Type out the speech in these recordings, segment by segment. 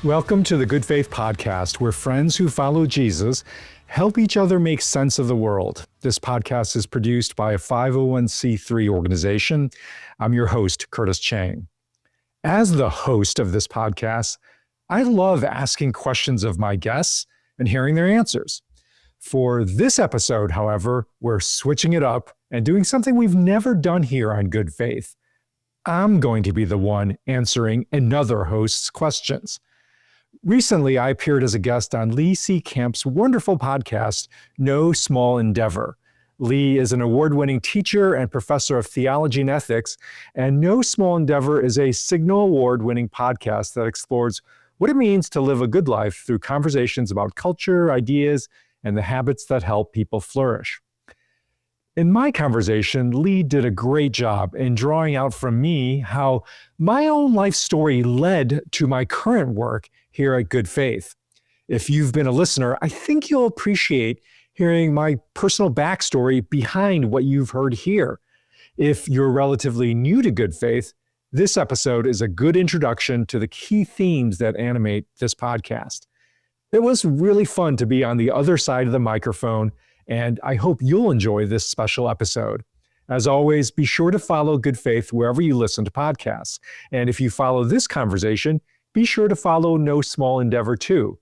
Welcome to the Good Faith Podcast, where friends who follow Jesus help each other make sense of the world. This podcast is produced by a 501c3 organization. I'm your host, Curtis Chang. As the host of this podcast, I love asking questions of my guests and hearing their answers. For this episode, however, we're switching it up and doing something we've never done here on Good Faith. I'm going to be the one answering another host's questions. Recently, I appeared as a guest on Lee C. Camp's wonderful podcast, No Small Endeavor. Lee is an award-winning teacher and professor of theology and ethics, and No Small Endeavor is a Signal Award-winning podcast that explores what it means to live a good life through conversations about culture, ideas, and the habits that help people flourish. In my conversation, Lee did a great job in drawing out from me how my own life story led to my current work here at Good Faith. If you've been a listener, I think you'll appreciate hearing my personal backstory behind what you've heard here. If you're relatively new to Good Faith, this episode is a good introduction to the key themes that animate this podcast. It was really fun to be on the other side of the microphone, and I hope you'll enjoy this special episode. As always, be sure to follow Good Faith wherever you listen to podcasts. And if you follow this conversation, be sure to follow No Small Endeavor too.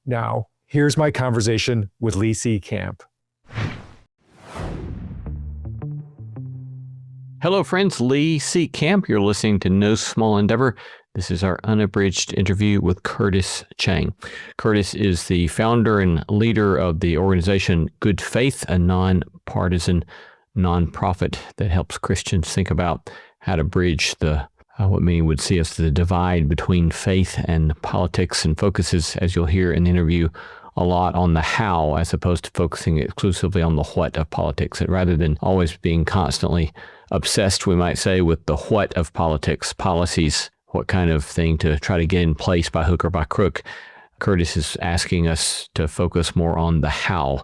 Now, here's my conversation with Lee C. Camp. Hello, friends. Lee C. Camp. You're listening to No Small Endeavor. This is our unabridged interview with Curtis Chang. Curtis is the founder and leader of the organization Good Faith, a nonpartisan nonprofit that helps Christians think about how to bridge the what many would see as the divide between faith and politics, and focuses, as you'll hear in the interview, a lot on the how as opposed to focusing exclusively on the what of politics. And rather than always being constantly obsessed, we might say, with the what of politics, policies, what kind of thing to try to get in place by hook or by crook, Curtis is asking us to focus more on the how,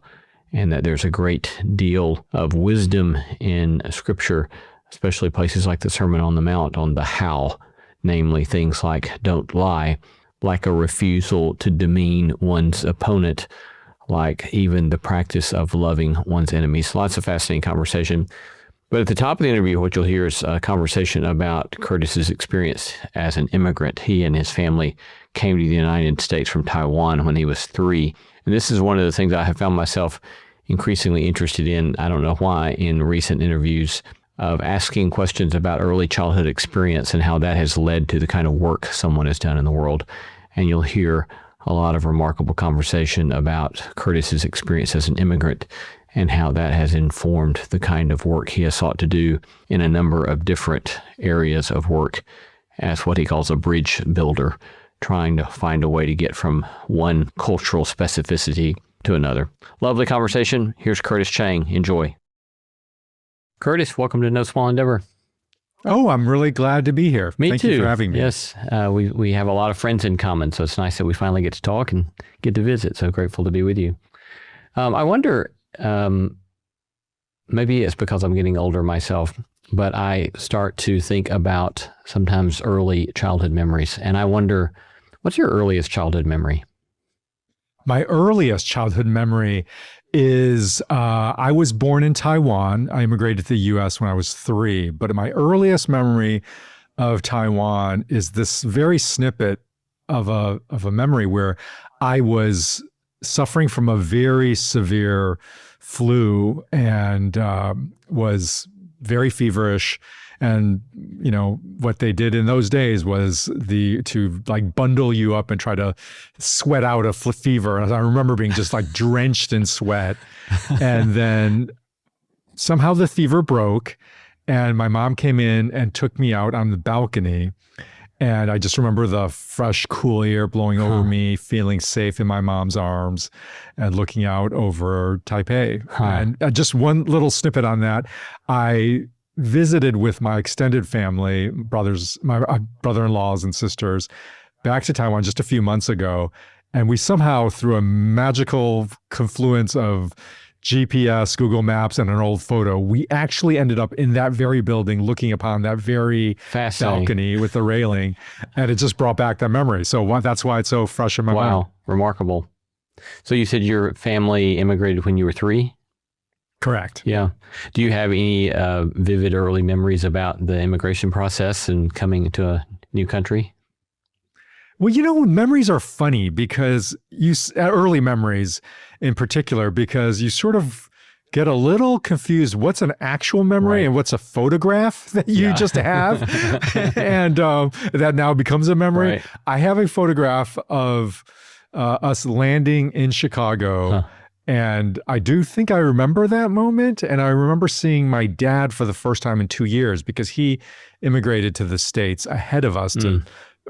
and that there's a great deal of wisdom in Scripture, especially places like the Sermon on the Mount, on the how, namely things like don't lie, like a refusal to demean one's opponent, like even the practice of loving one's enemies. Lots of fascinating conversation. But at the top of the interview, what you'll hear is a conversation about Curtis's experience as an immigrant. He and his family came to the United States from Taiwan when he was 3. And this is one of the things I have found myself increasingly interested in, I don't know why, in recent interviews, of asking questions about early childhood experience and how that has led to the kind of work someone has done in the world. And you'll hear a lot of remarkable conversation about Curtis's experience as an immigrant and how that has informed the kind of work he has sought to do in a number of different areas of work as what he calls a bridge builder, trying to find a way to get from one cultural specificity to another. Lovely conversation. Here's Curtis Chang. Enjoy. Curtis, welcome to No Small Endeavor. Oh, I'm really glad to be here. Me Thank too. you for having me. Yes, we have a lot of friends in common, so it's nice that we finally get to talk and get to visit. So grateful to be with you. I wonder, maybe it's because I'm getting older myself, but I start to think about sometimes early childhood memories. And I wonder, what's your earliest childhood memory? My earliest childhood memory is I was born in Taiwan. I immigrated to the U.S. when I was 3. But my earliest memory of Taiwan is this very snippet of a memory where I was suffering from a very severe flu and was very feverish. And, you know, what they did in those days was to bundle you up and try to sweat out a fever. And I remember being just like drenched in sweat. And then somehow the fever broke and my mom came in and took me out on the balcony. And I just remember the fresh, cool air blowing over me, feeling safe in my mom's arms and looking out over Taipei. And just one little snippet on that. I visited with my extended family, my brother-in-laws and sisters, back to Taiwan just a few months ago. And we somehow, through a magical confluence of GPS, Google Maps, and an old photo, we actually ended up in that very building looking upon that very balcony with the railing. And it just brought back that memory. So that's why it's so fresh in my mind. Wow, remarkable. So you said your family immigrated when you were 3? Correct. Yeah. Do you have any vivid early memories about the immigration process and coming to a new country? Well, memories are funny because early memories in particular, because you sort of get a little confused what's an actual memory and what's a photograph that you just have. And that now becomes a memory. Right. I have a photograph of us landing in Chicago. And I do think I remember that moment. And I remember seeing my dad for the first time in 2 years because he immigrated to the States ahead of us to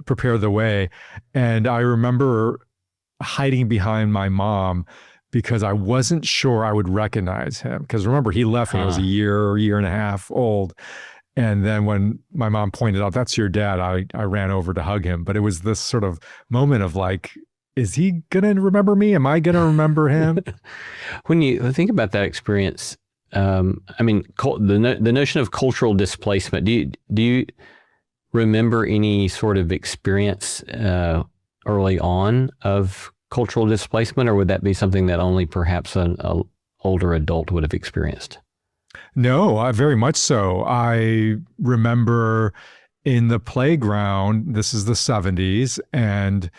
prepare the way. And I remember hiding behind my mom because I wasn't sure I would recognize him. Because remember, he left when I was a year and a half old. And then when my mom pointed out, that's your dad, I ran over to hug him. But it was this sort of moment of like, is he going to remember me? Am I going to remember him? When you think about that experience, the notion of cultural displacement, do you remember any sort of experience early on of cultural displacement, or would that be something that only perhaps an older adult would have experienced? No, very much so. I remember in the playground, this is the 70s, and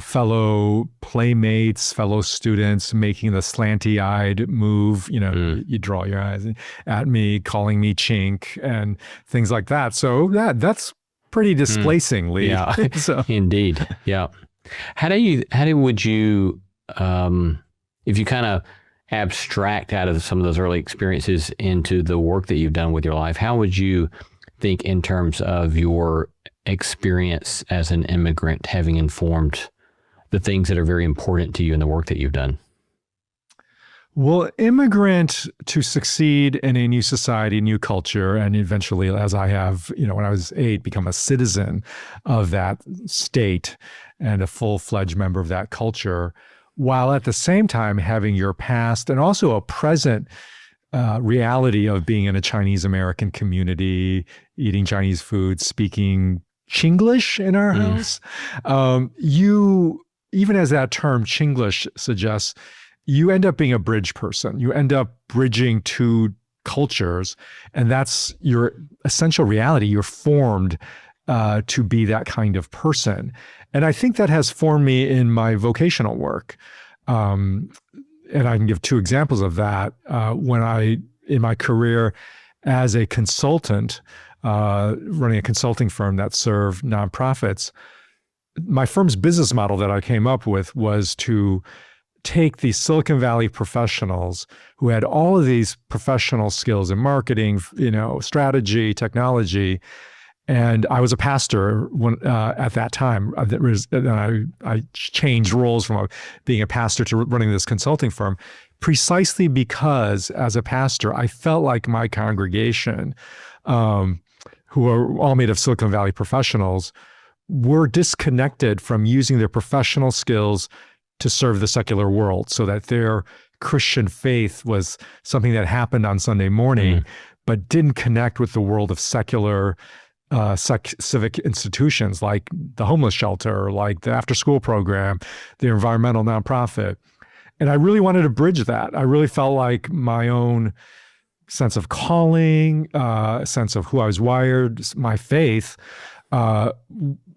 fellow playmates, fellow students making the slanty-eyed move, you draw your eyes at me, calling me chink and things like that. So that's pretty displacing, Lee. Yeah, so. Indeed. Yeah. How would you, if you kind of abstract out of some of those early experiences into the work that you've done with your life, how would you think in terms of your experience as an immigrant having informed the things that are very important to you in the work that you've done? Well, immigrant to succeed in a new society, new culture, and eventually, as I have, when I was 8, become a citizen of that state and a full-fledged member of that culture, while at the same time having your past and also a present reality of being in a Chinese American community, eating Chinese food, speaking Chinglish in our house. Even as that term Chinglish suggests, you end up being a bridge person. You end up bridging two cultures, and that's your essential reality. You're formed to be that kind of person. And I think that has formed me in my vocational work. And I can give 2 examples of that. In my career as a consultant, running a consulting firm that served nonprofits, my firm's business model that I came up with was to take these Silicon Valley professionals who had all of these professional skills in marketing, strategy, technology. And I was a pastor at that time. I changed roles from being a pastor to running this consulting firm precisely because as a pastor, I felt like my congregation, who are all made of Silicon Valley professionals, were disconnected from using their professional skills to serve the secular world, so that their Christian faith was something that happened on Sunday morning, but didn't connect with the world of secular civic institutions like the homeless shelter, like the after-school program, the environmental nonprofit. And I really wanted to bridge that. I really felt like my own sense of calling, sense of who I was wired, my faith,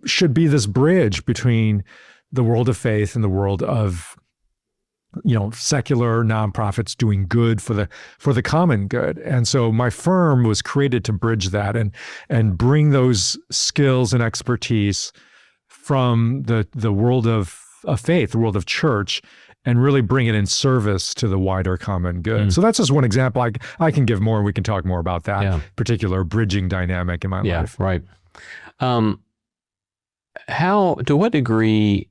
should be this bridge between the world of faith and the world of, secular nonprofits doing good for the common good. And so my firm was created to bridge that and bring those skills and expertise from the world of faith, the world of church, and really bring it in service to the wider common good. So that's just one example. I can give more, and we can talk more about that particular bridging dynamic in my life. Yeah, right. To what degree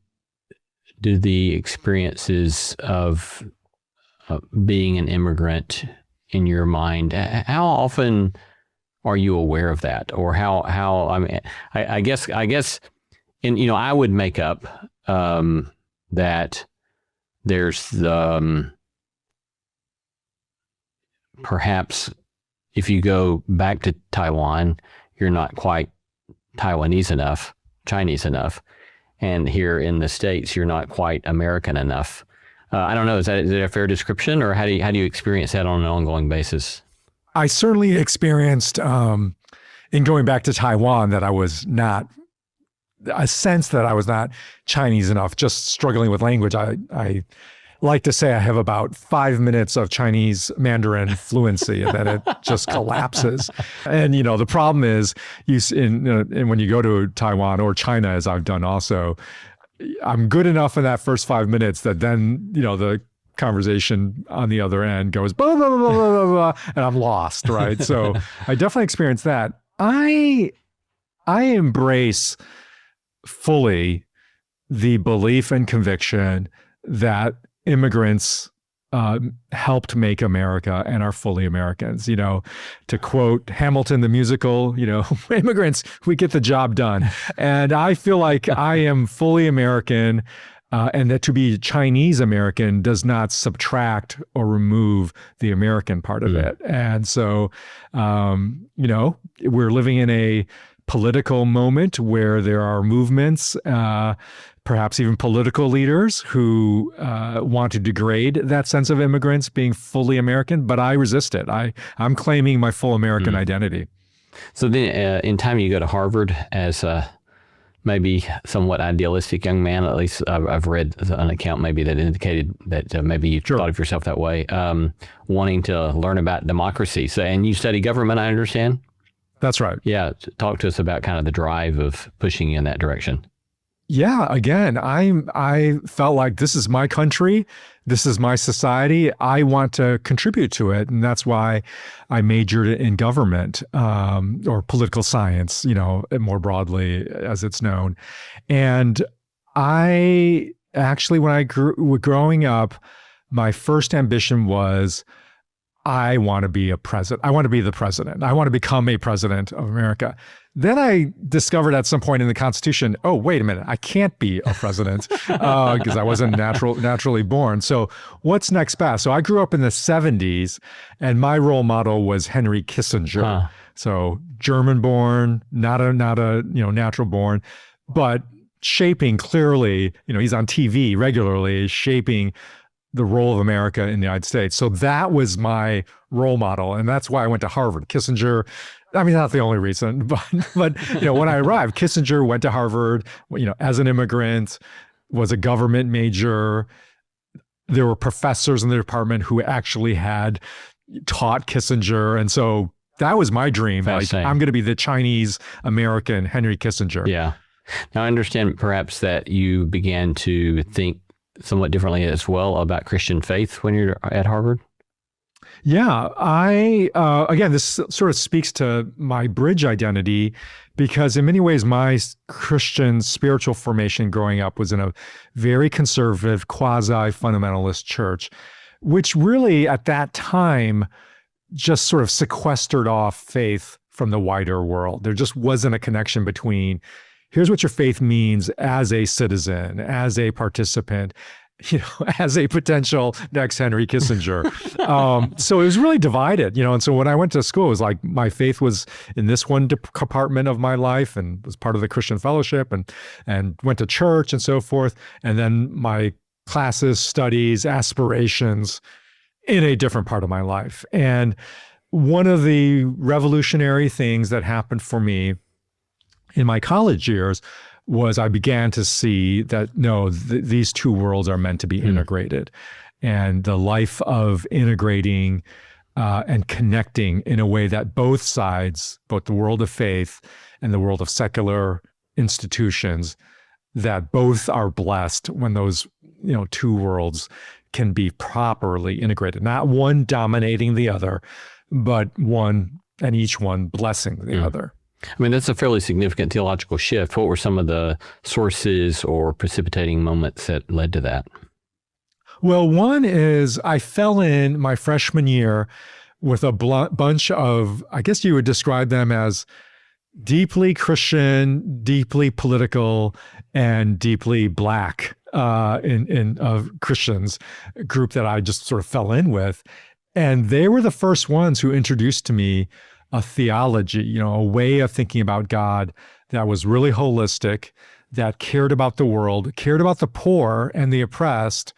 do the experiences of being an immigrant in your mind, how often are you aware of that? Or I guess, and I would make up that there's the perhaps if you go back to Taiwan, you're not quite Taiwanese enough, Chinese enough. And here in the States, you're not quite American enough. I don't know. Is that a fair description, or how do you experience that on an ongoing basis? I certainly experienced in going back to Taiwan that I was not, a sense that I was not Chinese enough, just struggling with language. I like to say I have about 5 minutes of Chinese Mandarin fluency, and then it just collapses. And, the problem is, and when you go to Taiwan or China, as I've done also, I'm good enough in that first 5 minutes that then, the conversation on the other end goes blah, blah, blah, blah, blah, blah, and I'm lost, right? So I definitely experienced that. I embrace fully the belief and conviction that immigrants helped make America and are fully Americans. To quote Hamilton the musical, immigrants, we get the job done. And I feel like I am fully American, and that to be Chinese American does not subtract or remove the American part of it. And so, we're living in a political moment where there are movements, perhaps even political leaders who want to degrade that sense of immigrants being fully American, but I resist it. I'm claiming my full American identity. So then in time you go to Harvard as a maybe somewhat idealistic young man. At least I've read an account maybe that indicated that maybe you thought of yourself that way, wanting to learn about democracy. So, and you study government, I understand? That's right. Yeah. Talk to us about kind of the drive of pushing you in that direction. Yeah, again, I felt like this is my country, this is my society. I want to contribute to it, and that's why I majored in government, or political science, more broadly as it's known. And I actually, when growing up, my first ambition was, I want to be a president. I want to be the president. I want to become a president of America. Then I discovered at some point in the Constitution, oh, wait a minute, I can't be a president because I wasn't naturally born. So what's next best? So I grew up in the 70s, and my role model was Henry Kissinger. So German born, not a natural born, but shaping clearly, he's on TV regularly, shaping the role of America in the United States. So that was my role model. And that's why I went to Harvard. Kissinger, not the only reason, but when I arrived, Kissinger went to Harvard, as an immigrant, was a government major. There were professors in the department who actually had taught Kissinger. And so that was my dream. Like, I'm going to be the Chinese American Henry Kissinger. Yeah. Now I understand perhaps that you began to think somewhat differently as well about Christian faith when you're at Harvard? Yeah, again, this sort of speaks to my bridge identity, because in many ways, my Christian spiritual formation growing up was in a very conservative, quasi-fundamentalist church, which really at that time just sort of sequestered off faith from the wider world. There just wasn't a connection between, here's what your faith means as a citizen, as a participant, as a potential next Henry Kissinger. So it was really divided, and so when I went to school, it was like my faith was in this one compartment of my life and was part of the Christian fellowship and went to church and so forth. And then my classes, studies, aspirations in a different part of my life. And one of the revolutionary things that happened for me in my college years was I began to see that, no, these two worlds are meant to be integrated. And the life of integrating and connecting in a way that both sides, both the world of faith and the world of secular institutions, that both are blessed when those two worlds can be properly integrated. Not one dominating the other, but one and each one blessing the other. I mean, that's a fairly significant theological shift. What were some of the sources or precipitating moments that led to that? Well, one is I fell in my freshman year with a bunch of, I guess you would describe them as deeply Christian, deeply political, and deeply Black in Christians group that I just sort of fell in with. And they were the first ones who introduced to me a theology, a way of thinking about God that was really holistic, that cared about the world, cared about the poor and the oppressed,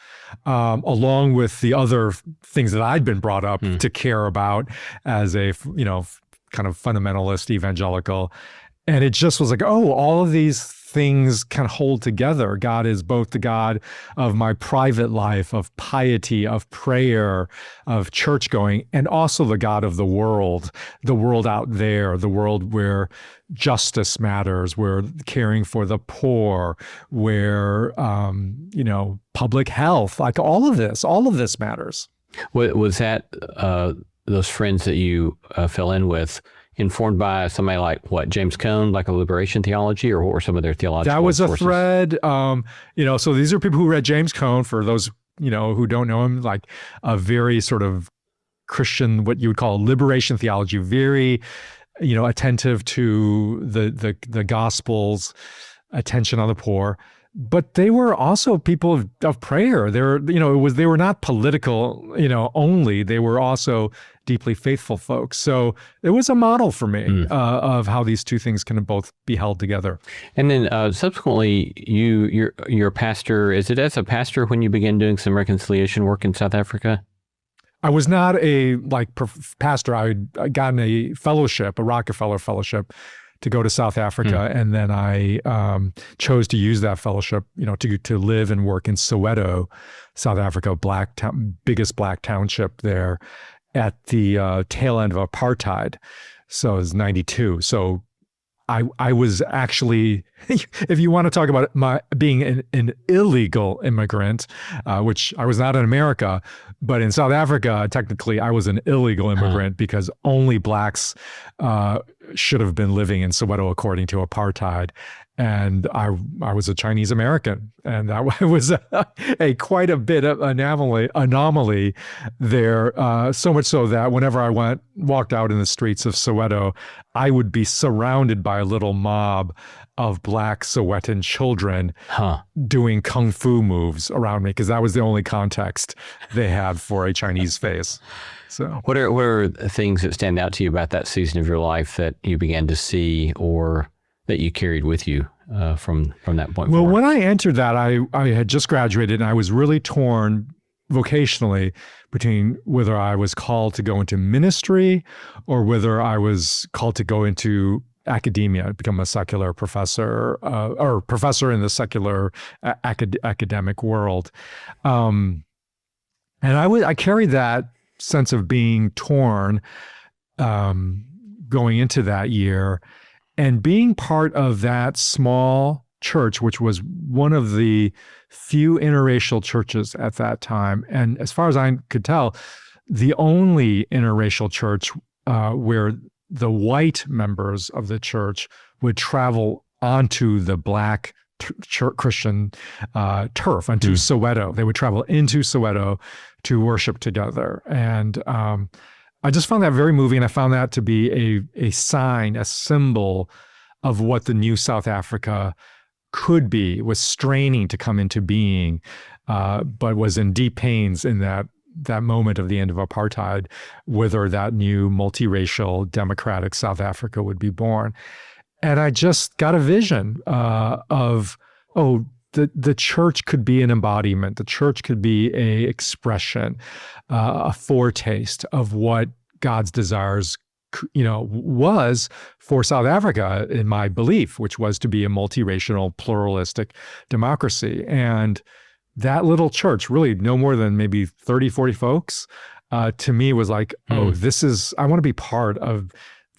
along with the other things that I'd been brought up to care about as a, kind of fundamentalist evangelical. And it just was like, oh, all of these things kind of hold together. God is both the God of my private life, of piety, of prayer, of church going, and also the God of the world out there, the world where justice matters, where caring for the poor, where, public health, like all of this matters. Was that those friends that you fell in with informed by somebody like James Cone, like a liberation theology, or what were some of their theological That was a sources? thread. So these are people who read James Cone. For those, who don't know him, like a very sort of Christian, what you would call liberation theology, very, attentive to the Gospels, attention on the poor. But they were also people of prayer. They were not political, only. They were also deeply faithful folks. So it was a model for me of how these two things can both be held together. And then subsequently, you're a pastor. Is it as a pastor when you began doing some reconciliation work in South Africa? I was not a pastor. I had gotten a fellowship, a Rockefeller fellowship, to go to South Africa, and then I chose to use that fellowship, to live and work in Soweto, South Africa, biggest black township there, at the tail end of apartheid. So it was 92. So I was actually, if you want to talk about my being an illegal immigrant, which I was not in America, but in South Africa, technically I was an illegal immigrant because only blacks should have been living in Soweto according to apartheid. And I was a Chinese American, and that was quite a bit of anomaly there. So much so that whenever I walked out in the streets of Soweto, I would be surrounded by a little mob of black Sowetan children doing kung fu moves around me, because that was the only context they had for a Chinese face. So, what are things that stand out to you about that season of your life that you began to see, or that you carried with you from that point Well, forward? when I entered that, I had just graduated, and I was really torn vocationally between whether I was called to go into ministry or whether I was called to go into academia, become a secular professor, or professor in the secular academic world. And I carried that sense of being torn going into that year. And being part of that small church, which was one of the few interracial churches at that time, and as far as I could tell, the only interracial church where the white members of the church would travel onto the black Christian turf, onto Soweto. They would travel into Soweto to worship together. And I just found that very moving. I found that to be a sign, a symbol of what the new South Africa could be, was straining to come into being, but was in deep pains in that moment of the end of apartheid, whether that new multiracial democratic South Africa would be born. And I just got a vision of, the church could be an embodiment. The church could be a expression, a foretaste of what God's desires, was for South Africa, in my belief, which was to be a multiracial, pluralistic democracy. And that little church, really no more than maybe 30, 40 folks, to me was like, I want to be part of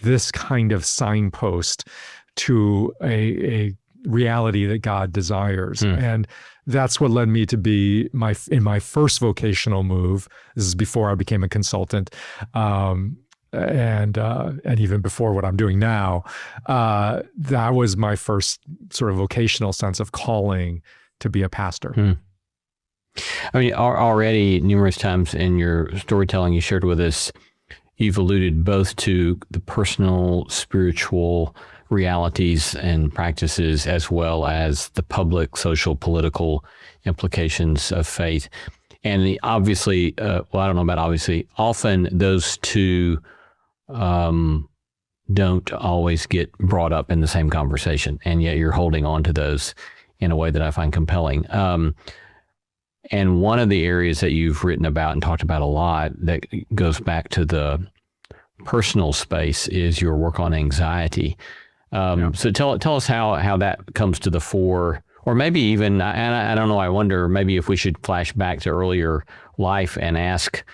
this kind of signpost to a reality that God desires. And that's what led me to be in my first vocational move. This is before I became a consultant, and even before what I'm doing now. That was my first sort of vocational sense of calling to be a pastor. I mean, already numerous times in your storytelling you shared with us, you've alluded both to the personal, spiritual realities and practices, as well as the public, social, political implications of faith. obviously, well, I don't know about obviously, often those two don't always get brought up in the same conversation, and yet you're holding on to those in a way that I find compelling. And one of the areas that you've written about and talked about a lot that goes back to the personal space is your work on anxiety. So tell us how that comes to the fore, or maybe even, and I don't know, I wonder maybe if we should flash back to earlier life and ask,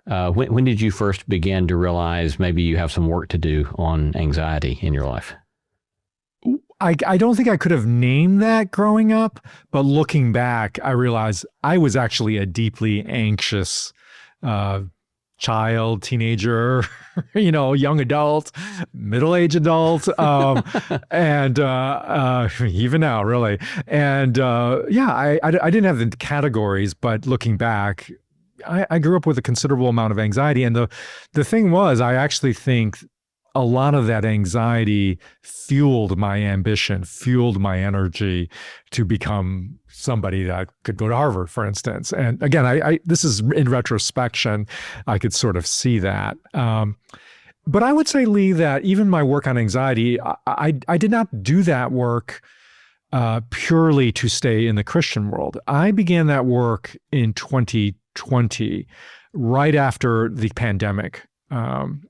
when did you first begin to realize maybe you have some work to do on anxiety in your life? I don't think I could have named that growing up, but looking back, I realized I was actually a deeply anxious child, teenager, young adult, middle-aged adult, and even now, really. And I didn't have the categories, but looking back, I grew up with a considerable amount of anxiety. And the thing was, I actually think a lot of that anxiety fueled my ambition, fueled my energy to become somebody that could go to Harvard, for instance. And again, I this is in retrospection, I could sort of see that. But I would say, Lee, that even my work on anxiety, I did not do that work purely to stay in the Christian world. I began that work in 2020, right after the pandemic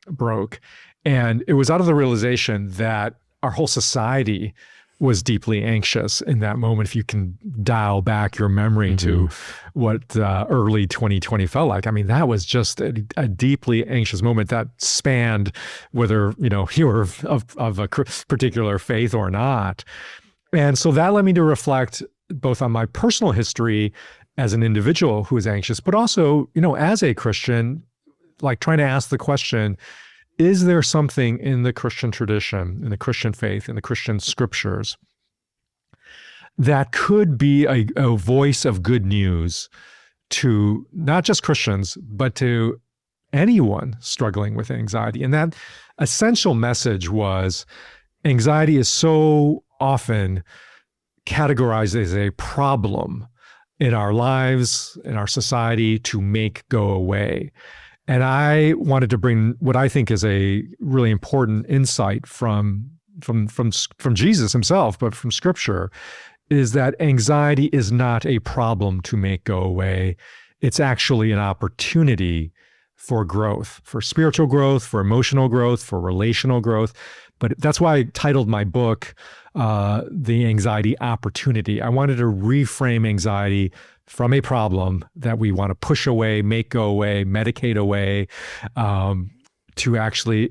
broke. And it was out of the realization that our whole society was deeply anxious in that moment. If you can dial back your memory to what early 2020 felt like, I mean, that was just a deeply anxious moment that spanned whether you were of a particular faith or not. And so that led me to reflect both on my personal history as an individual who is anxious, but also, as a Christian, like trying to ask the question, is there something in the Christian tradition, in the Christian faith, in the Christian scriptures that could be a voice of good news to not just Christians, but to anyone struggling with anxiety? And that essential message was, anxiety is so often categorized as a problem in our lives, in our society, to make go away. And I wanted to bring what I think is a really important insight from Jesus himself, but from Scripture, is that anxiety is not a problem to make go away. It's actually an opportunity for growth, for spiritual growth, for emotional growth, for relational growth. But that's why I titled my book, The Anxiety Opportunity. I wanted to reframe anxiety from a problem that we want to push away, make go away, medicate away, to actually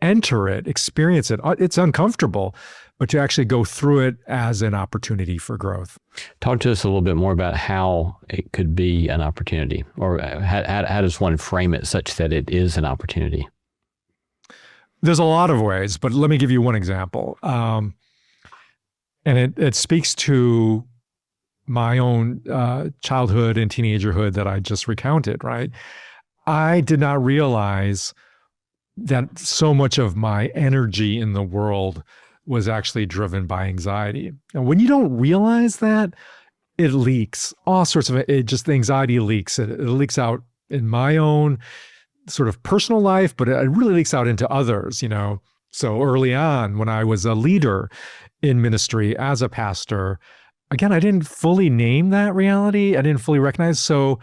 enter it, experience it. It's uncomfortable, but to actually go through it as an opportunity for growth. Talk to us a little bit more about how it could be an opportunity, or how does one frame it such that it is an opportunity? There's a lot of ways, but let me give you one example. And it speaks to my own childhood and teenagerhood that I just recounted, right? I did not realize that so much of my energy in the world was actually driven by anxiety. And when you don't realize that, it leaks. All sorts of the anxiety leaks. It leaks out in my own sort of personal life, but it really leaks out into others, So early on, when I was a leader in ministry as a pastor, again, I didn't fully name that reality. I didn't fully recognize. So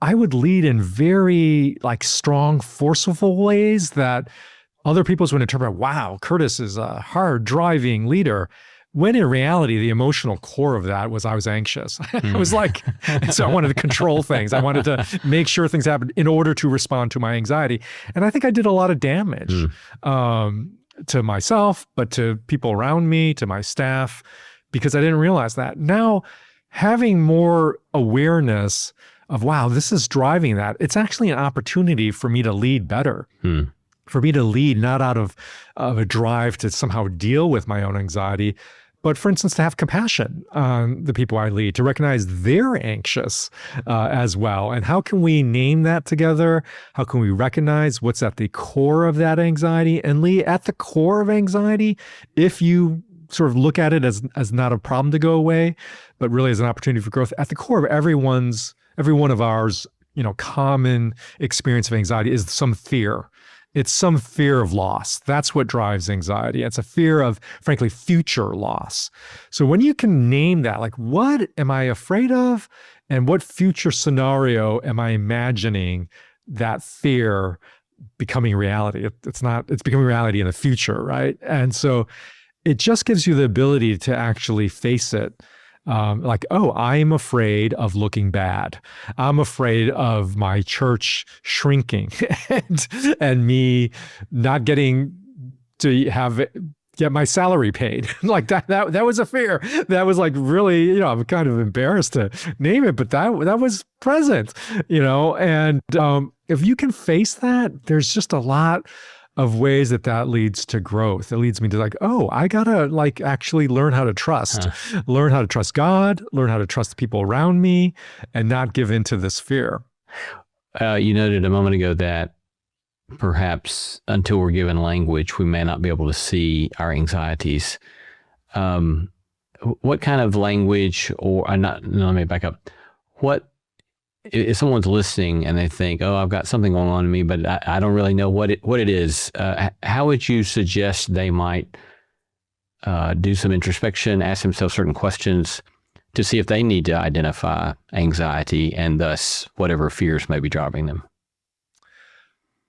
I would lead in very strong, forceful ways that other people would interpret, wow, Curtis is a hard driving leader. When in reality, the emotional core of that was I was anxious. I was so I wanted to control things. I wanted to make sure things happened in order to respond to my anxiety. And I think I did a lot of damage to myself, but to people around me, to my staff, because I didn't realize that. Now, having more awareness of, wow, this is driving that, it's actually an opportunity for me to lead better. For me to lead not out of a drive to somehow deal with my own anxiety, but for instance, to have compassion on the people I lead, to recognize they're anxious as well. And how can we name that together? How can we recognize what's at the core of that anxiety? And Lee, at the core of anxiety, if you sort of look at it as not a problem to go away, but really as an opportunity for growth, at the core of every one of ours, common experience of anxiety is some fear. It's some fear of loss. That's what drives anxiety. It's a fear of, frankly, future loss. So when you can name that, like, what am I afraid of? And what future scenario am I imagining that fear becoming reality? It's becoming reality in the future, right? And so it just gives you the ability to actually face it. Like, oh, I'm afraid of looking bad. I'm afraid of my church shrinking and me not getting to get my salary paid. Like that was a fear. That was like really, I'm kind of embarrassed to name it, but that was present, and if you can face that, there's just a lot of ways that leads to growth. It leads me to like, oh, I gotta actually learn how to trust, learn how to trust God, learn how to trust the people around me, and not give into this fear. You noted a moment ago that perhaps until we're given language, we may not be able to see our anxieties. What kind of language, let me back up. If someone's listening and they think, oh, I've got something going on in me, but I don't really know what it is, how would you suggest they might do some introspection, ask themselves certain questions to see if they need to identify anxiety and thus whatever fears may be driving them?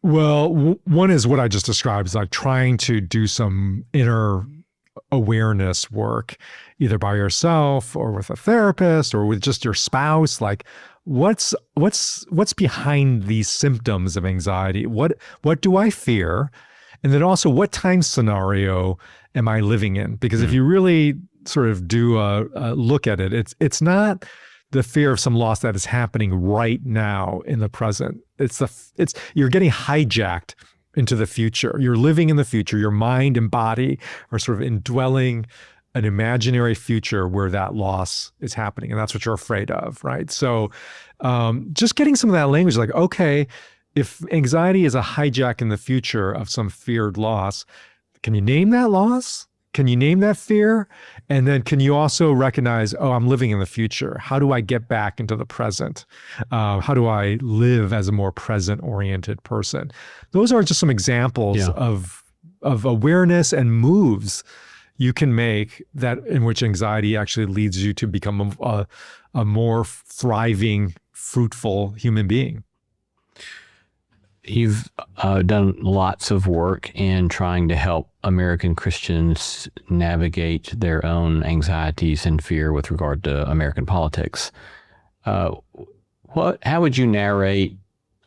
Well, one is what I just described, is like trying to do some inner awareness work, either by yourself or with a therapist or with just your spouse. Like, what's behind these symptoms of anxiety? What do I fear? And then also, what time scenario am I living in? Because if you really sort of do a look at it, it's not the fear of some loss that is happening right now in the present. You're getting hijacked into the future. You're living in the future. Your mind and body are sort of indwelling an imaginary future where that loss is happening. And that's what you're afraid of, right? So just getting some of that language, like, okay, if anxiety is a hijack in the future of some feared loss, can you name that loss? Can you name that fear? And then can you also recognize, oh, I'm living in the future. How do I get back into the present? How do I live as a more present-oriented person? Those are just some examples of awareness and moves you can make that in which anxiety actually leads you to become a more thriving, fruitful human being. You've done lots of work in trying to help American Christians navigate their own anxieties and fear with regard to American politics. How would you narrate,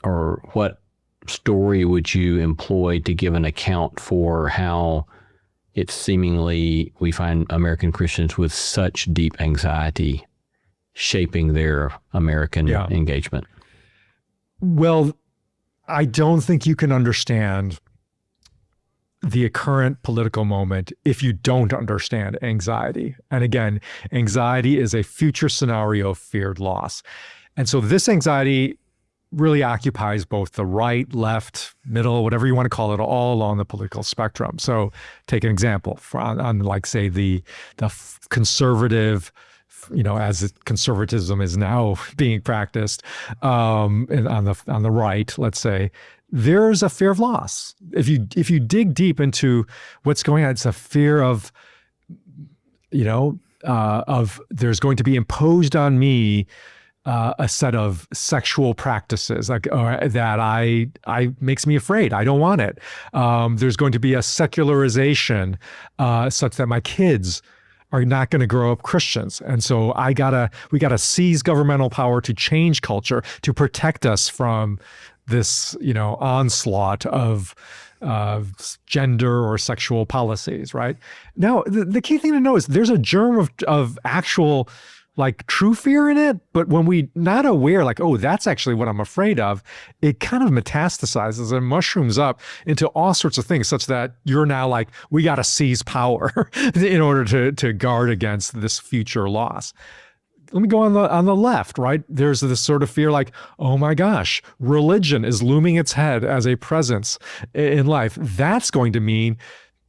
or what story would you employ to give an account for how it's seemingly we find American Christians with such deep anxiety shaping their American engagement? Well, I don't think you can understand the current political moment if you don't understand anxiety. And again, anxiety is a future scenario of feared loss. And so this anxiety really occupies both the right, left, middle, whatever you want to call it, all along the political spectrum. So take an example on like, say, the conservative, as conservatism is now being practiced, on the right, let's say, there's a fear of loss. If you dig deep into what's going on, it's a fear of there's going to be imposed on me a set of sexual practices that I makes me afraid. I don't want it. There's going to be a secularization such that my kids are not going to grow up Christians. And so we gotta seize governmental power to change culture, to protect us from this, onslaught of gender or sexual policies, right? Now, the key thing to know is there's a germ of actual true fear in it, but when we not aware, oh, that's actually what I'm afraid of, it kind of metastasizes and mushrooms up into all sorts of things, such that you're now we got to seize power in order to guard against this future loss. Let me go on the left, right? There's this sort of fear oh my gosh, religion is looming its head as a presence in life. That's going to mean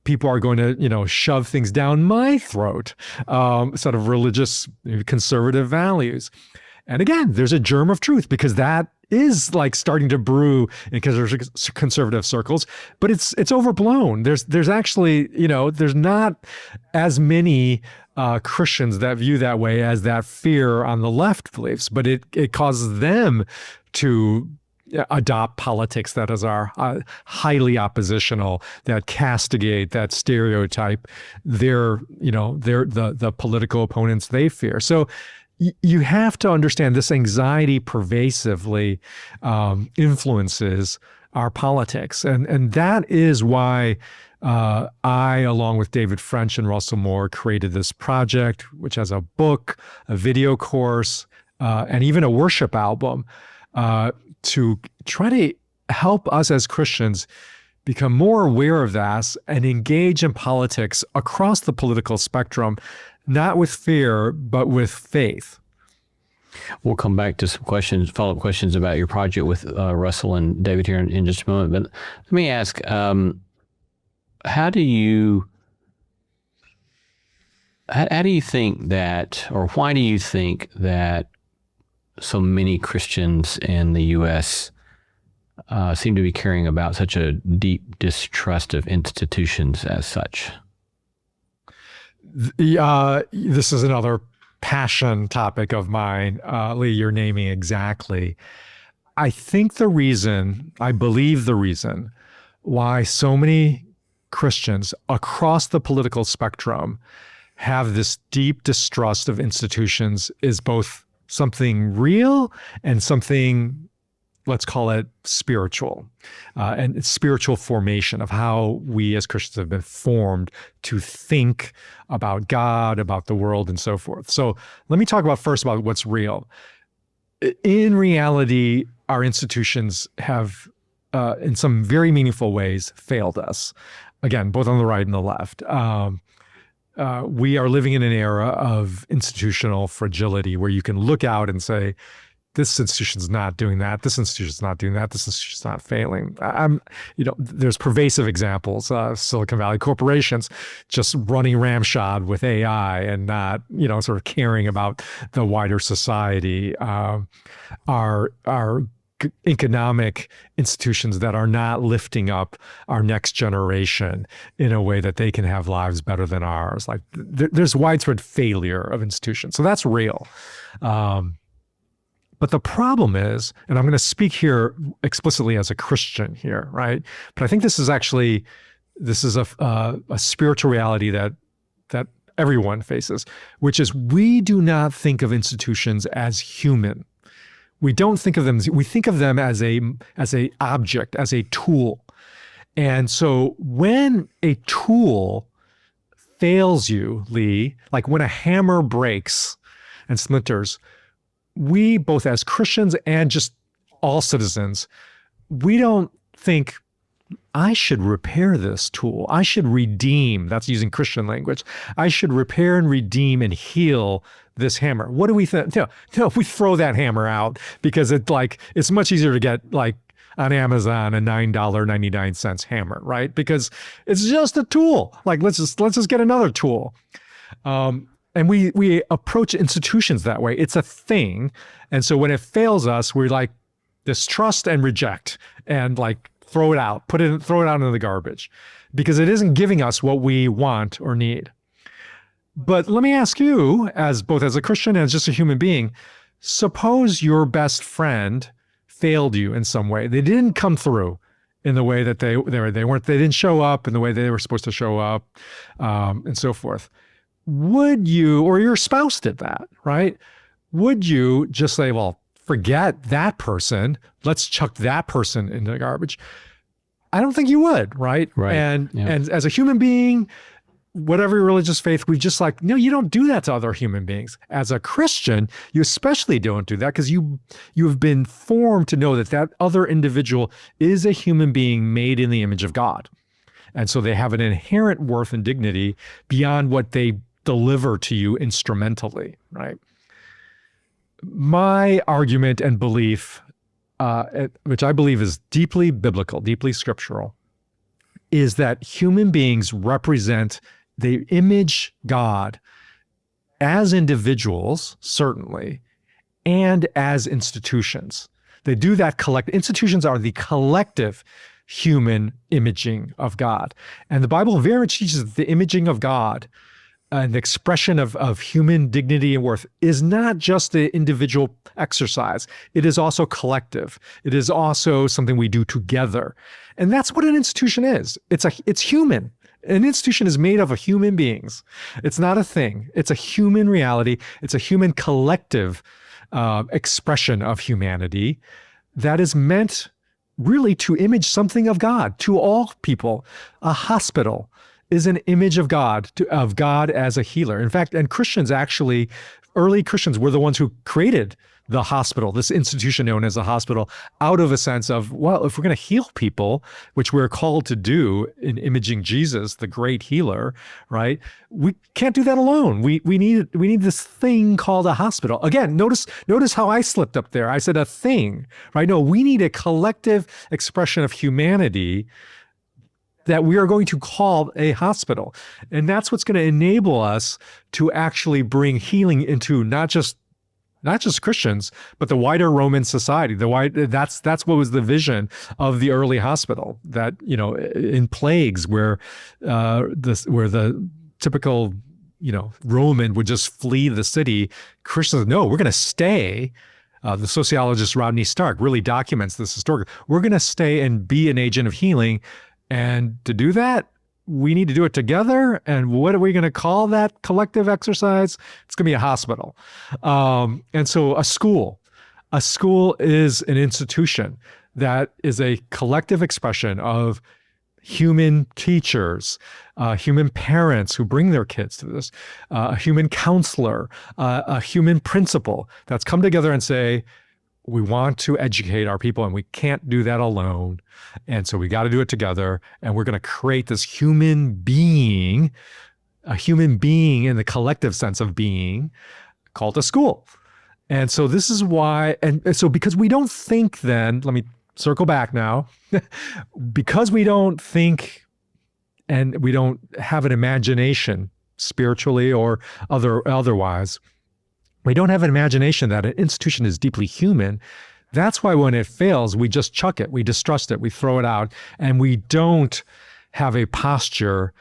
people are going to, shove things down my throat, sort of religious, conservative values. And again, there's a germ of truth because that is like starting to brew in conservative circles, but it's overblown. There's actually, there's not as many Christians that view that way as that fear on the left believes, but it causes them to adopt politics that are highly oppositional, that castigate, that stereotype the political opponents they fear. So you have to understand this anxiety pervasively influences our politics. And that is why I, along with David French and Russell Moore, created this project, which has a book, a video course, and even a worship album to try to help us as Christians become more aware of that and engage in politics across the political spectrum, not with fear, but with faith. We'll come back to some questions, follow-up questions about your project with Russell and David here in just a moment. But let me ask, how do you think that, or why do you think that so many Christians in the U.S. Seem to be caring about such a deep distrust of institutions as such? This is another passion topic of mine, Lee, you're naming exactly. I believe the reason why so many Christians across the political spectrum have this deep distrust of institutions is both something real and something, let's call it spiritual, and it's spiritual formation of how we as Christians have been formed to think about God, about the world, and so forth. So let me talk first about what's real. In reality, our institutions have, in some very meaningful ways, failed us. Again, both on the right and the left. We are living in an era of institutional fragility where you can look out and say, this institution's not doing that. This institution's not doing that. This institution's not failing. There's pervasive examples of Silicon Valley corporations just running ramshod with AI and not, sort of caring about the wider society. Our economic institutions that are not lifting up our next generation in a way that they can have lives better than ours. Like there's widespread failure of institutions. So that's real. But the problem is, and I'm going to speak here explicitly as a Christian here, right? But I think this is a spiritual reality that everyone faces, which is we do not think of institutions as human. We don't think of them, we think of them as a object, as a tool. And so when a tool fails you, Lee, like when a hammer breaks and splinters, we both as Christians and just all citizens, we don't think, I should repair this tool. I should redeem, that's using Christian language. I should repair and redeem and heal this hammer. What do we think? No, we throw that hammer out because it's much easier to get on Amazon a $9.99 hammer, right? Because it's just a tool. Let's just get another tool. And we approach institutions that way. It's a thing. And so when it fails us, we distrust and reject and throw it out, throw it out into the garbage because it isn't giving us what we want or need. But let me ask you, both as a Christian and as just a human being, suppose your best friend failed you in some way. They didn't come through in the way that they didn't show up in the way they were supposed to show up, and so forth. Would you, or your spouse did that, right? Would you just say, well, forget that person, let's chuck that person in the garbage? I don't think you would, right? Right. And as a human being, whatever your religious faith, we just no, you don't do that to other human beings. As a Christian, you especially don't do that because you have been formed to know that other individual is a human being made in the image of God. And so they have an inherent worth and dignity beyond what they deliver to you instrumentally, right? My argument and belief, which I believe is deeply biblical, deeply scriptural, is that human beings represent, they image God as individuals, certainly, and as institutions. They do that institutions are the collective human imaging of God. And the Bible very much teaches that the imaging of God and the expression of human dignity and worth is not just the individual exercise. It is also collective. It is also something we do together. And that's what an institution is. It's human. An institution is made up of human beings. It's not a thing. It's a human reality. It's a human collective expression of humanity that is meant really to image something of God to all people. A hospital is an image of God as a healer. In fact, and Christians actually, early Christians were the ones who created the hospital, this institution known as a hospital, out of a sense of, well, if we're going to heal people, which we're called to do in imaging Jesus, the great healer, right? We can't do that alone. We need this thing called a hospital. Again, notice how I slipped up there. I said a thing, right? No, we need a collective expression of humanity that we are going to call a hospital. And that's what's going to enable us to actually bring healing into not just Christians, but the wider Roman society. That's what was the vision of the early hospital. That, in plagues where the typical Roman would just flee the city, Christians, no, we're going to stay. The sociologist Rodney Stark really documents this historically. We're going to stay and be an agent of healing, and to do that, we need to do it together. And what are we going to call that collective exercise? It's going to be a hospital. And so a school is an institution that is a collective expression of human teachers, human parents who bring their kids to this, a human counselor, a human principal that's come together and say, we want to educate our people and we can't do that alone. And so we got to do it together. And we're going to create this human being, a human being in the collective sense of being, called a school. And so this is why, and so because we don't think then, let me circle back now, because we don't think and we don't have an imagination spiritually or otherwise, we don't have an imagination that an institution is deeply human. That's why when it fails, we just chuck it, we distrust it, we throw it out, and we don't have a posture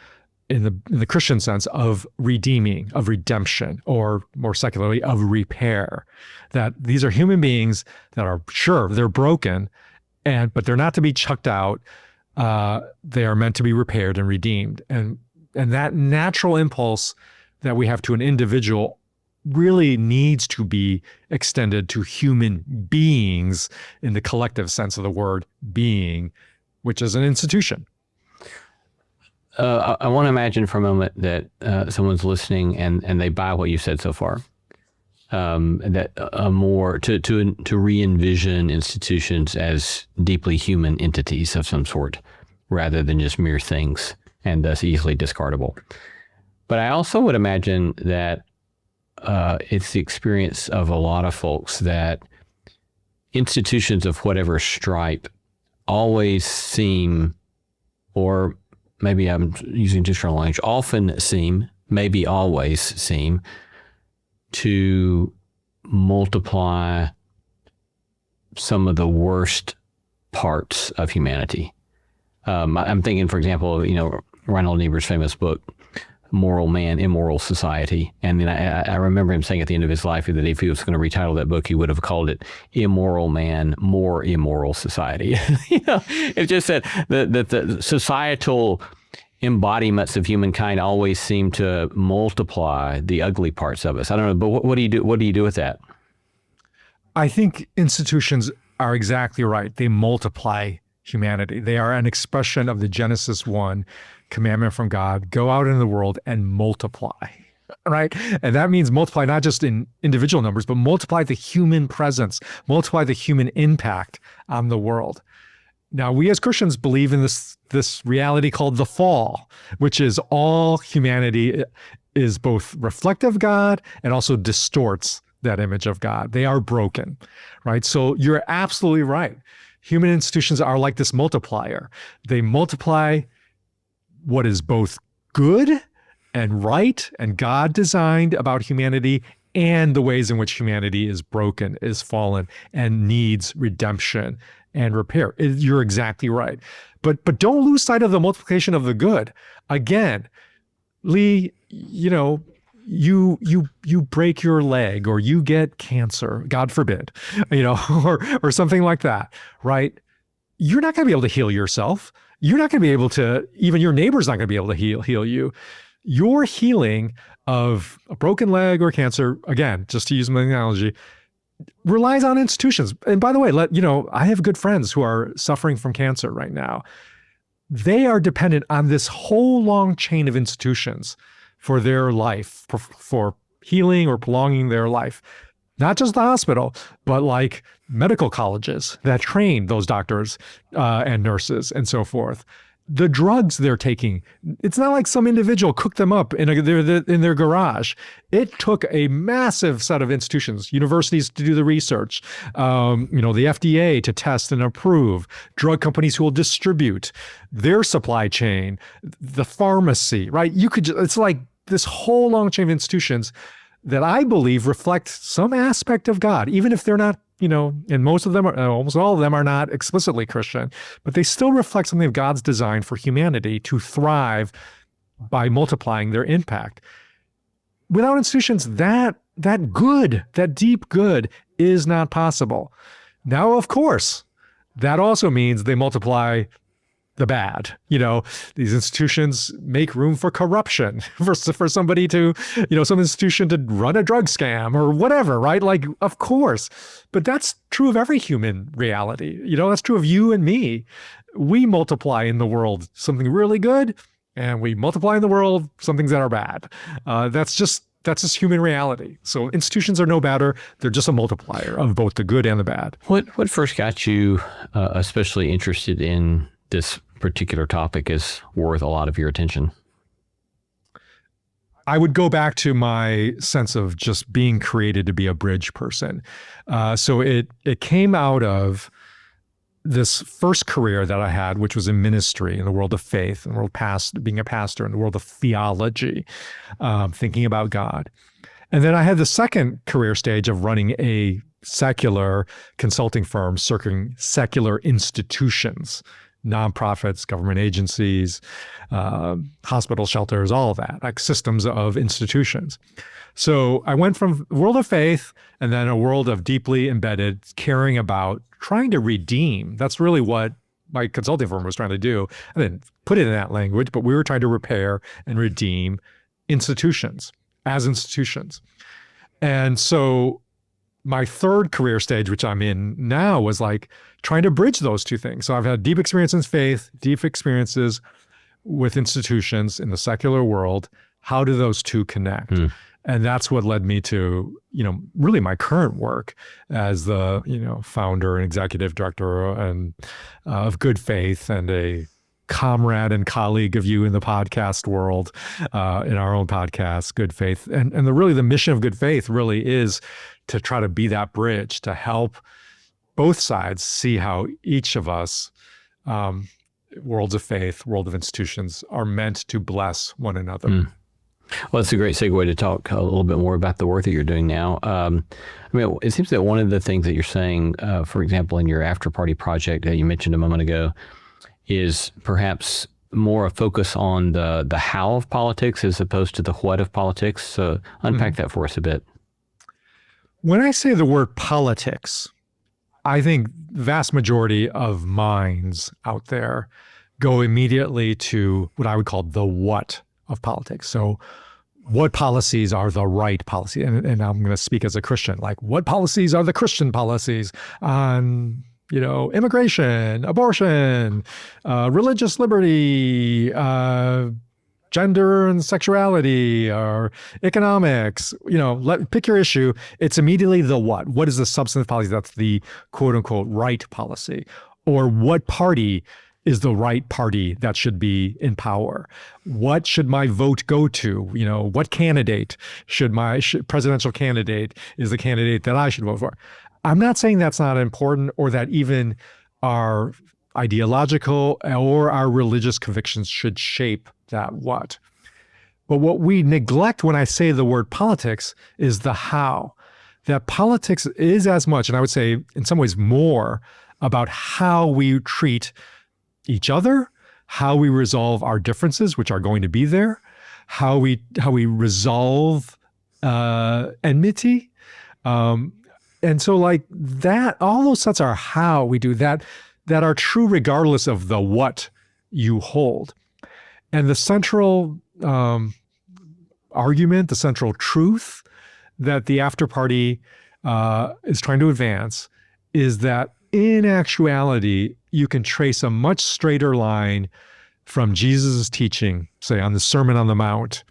in the Christian sense of redeeming, of redemption, or more secularly, of repair. That these are human beings that are, sure, they're broken, but they're not to be chucked out. They are meant to be repaired and redeemed. And that natural impulse that we have to an individual really needs to be extended to human beings in the collective sense of the word being, which is an institution. I want to imagine for a moment that someone's listening and they buy what you said so far. That more to re-envision institutions as deeply human entities of some sort, rather than just mere things and thus easily discardable. But I also would imagine that it's the experience of a lot of folks that institutions of whatever stripe always seem, or maybe I'm using different language, often seem, maybe always seem, to multiply some of the worst parts of humanity. I'm thinking, for example, Reinhold Niebuhr's famous book, Moral Man, Immoral Society. And then I remember him saying at the end of his life that if he was going to retitle that book, he would have called it Immoral Man, More Immoral Society. It just said that the societal embodiments of humankind always seem to multiply the ugly parts of us. I don't know, but what do you do? What do you do with that? I think institutions are exactly right. They multiply humanity. They are an expression of the Genesis 1 commandment from God: go out in the world and multiply, right? And that means multiply not just in individual numbers, but multiply the human presence, multiply the human impact on the world. Now, we as Christians believe in this reality called the fall, which is all humanity is both reflective of God and also distorts that image of God. They are broken, right? So you're absolutely right. Human institutions are like this multiplier. They multiply what is both good and right and God designed about humanity and the ways in which humanity is broken, is fallen, and needs redemption and repair. You're exactly right. But don't lose sight of the multiplication of the good. Again, Lee, you break your leg or you get cancer, God forbid, or something like that, right? You're not going to be able to heal yourself. You're not going to be able to, even your neighbor's not going to be able to heal you. Your healing of a broken leg or cancer, again, just to use my analogy, relies on institutions. And by the way, I have good friends who are suffering from cancer right now. They are dependent on this whole long chain of institutions for their life, for healing or prolonging their life. Not just the hospital, but like medical colleges that train those doctors and nurses and so forth. The drugs they're taking, it's not like some individual cooked them up in their garage. It took a massive set of institutions, universities to do the research, the FDA to test and approve, drug companies who will distribute, their supply chain, the pharmacy, right? It's like this whole long chain of institutions that I believe reflect some aspect of God, even if they're not, and most of them are, almost all of them are not explicitly Christian, but they still reflect something of God's design for humanity to thrive by multiplying their impact. Without institutions, that good, that deep good is not possible. Now, of course, that also means they multiply the bad. These institutions make room for corruption, for somebody to, some institution to run a drug scam or whatever, right? Like, of course. But that's true of every human reality. That's true of you and me. We multiply in the world something really good, and we multiply in the world some things that are bad. That's just human reality. So institutions are no better. They're just a multiplier of both the good and the bad. What first got you especially interested in this particular topic is worth a lot of your attention? I would go back to my sense of just being created to be a bridge person. So it came out of this first career that I had, which was in ministry, in the world of faith, in the world being a pastor, in the world of theology, thinking about God. And then I had the second career stage of running a secular consulting firm serving secular institutions, nonprofits, government agencies, hospital shelters, all of that, like systems of institutions. So I went from a world of faith and then a world of deeply embedded caring about trying to redeem. That's really what my consulting firm was trying to do. I didn't put it in that language, but we were trying to repair and redeem institutions as institutions. And so my third career stage, which I'm in now, was like trying to bridge those two things. So I've had deep experience in faith, deep experiences with institutions in the secular world. How do those two connect? And that's what led me to, really my current work as the, founder and executive director and of Good Faith, and a comrade and colleague of you in the podcast world, in our own podcast, Good Faith. And the mission of Good Faith really is to try to be that bridge to help both sides see how each of us, worlds of faith, world of institutions, are meant to bless one another. Well, that's a great segue to talk a little bit more about the work that you're doing now. It seems that one of the things that you're saying, for example, in your after party project that you mentioned a moment ago, is perhaps more a focus on the how of politics as opposed to the what of politics. So unpack that for us a bit. When I say the word politics, I think the vast majority of minds out there go immediately to what I would call the what of politics. So what policies are the right policy? And I'm going to speak as a Christian, like what policies are the Christian policies on, immigration, abortion, religious liberty, gender and sexuality, or economics, pick your issue. It's immediately the what. What is the substantive policy that's the quote unquote right policy? Or what party is the right party that should be in power? What should my vote go to? What candidate presidential candidate is the candidate that I should vote for? I'm not saying that's not important, or that even our ideological or our religious convictions should shape that what. But what we neglect when I say the word politics is the how. That politics is as much, and I would say in some ways more, about how we treat each other, how we resolve our differences, which are going to be there, how we resolve enmity. And so like that, all those sets are how we do that are true regardless of the what you hold. And the central argument, the central truth that the after party is trying to advance is that in actuality, you can trace a much straighter line from Jesus' teaching, say on the Sermon on the Mount,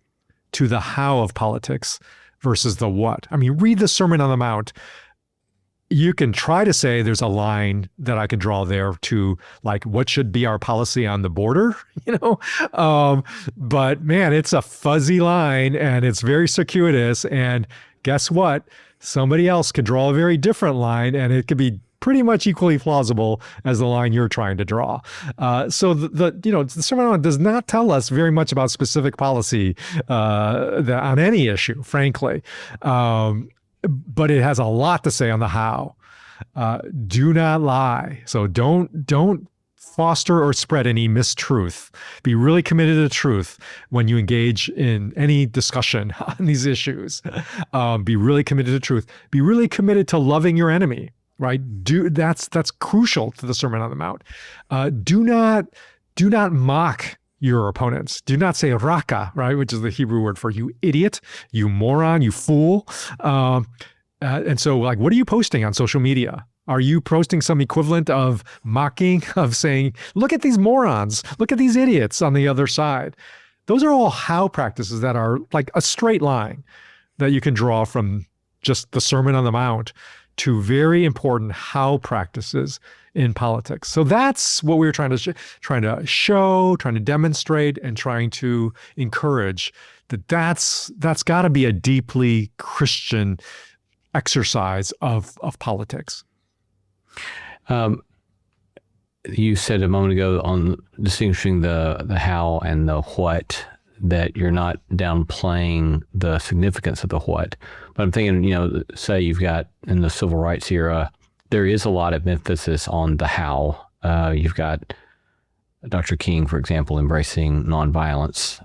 to the how of politics versus the what. I mean, read the Sermon on the Mount. You can try to say there's a line that I can draw there to like what should be our policy on the border, but man, it's a fuzzy line and it's very circuitous. And guess what? Somebody else could draw a very different line and it could be pretty much equally plausible as the line you're trying to draw. So the Sermon on the Mount does not tell us very much about specific policy on any issue, frankly. But it has a lot to say on the how. Do not lie. So don't foster or spread any mistruth. Be really committed to truth when you engage in any discussion on these issues. Be really committed to truth. Be really committed to loving your enemy. Right? That's crucial to the Sermon on the Mount. Do not mock your opponents. Do not say raka, right, which is the Hebrew word for you idiot, you moron, you fool. And so, like, what are you posting on social media? Are you posting some equivalent of mocking, of saying, look at these morons, look at these idiots on the other side? Those are all how practices that are like a straight line that you can draw from just the Sermon on the Mount to very important how practices in politics. So that's what we were trying to show, trying to demonstrate, and trying to encourage that's got to be a deeply Christian exercise of politics. You said a moment ago on distinguishing the how and the what, that you're not downplaying the significance of the what. But I'm thinking, say you've got in the civil rights era, there is a lot of emphasis on the how. You've got Dr. King, for example, embracing nonviolence,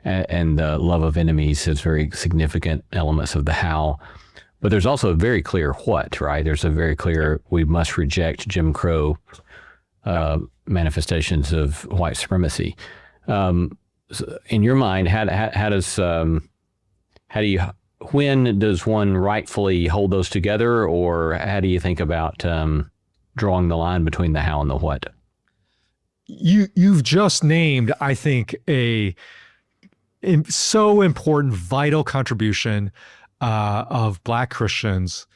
and the love of enemies is very significant elements of the how. But there's also a very clear what, right? There's a very clear, we must reject Jim Crow manifestations of white supremacy. In your mind, when does one rightfully hold those together, or how do you think about drawing the line between the how and the what? You've just named, I think, a so important, vital contribution of Black Christians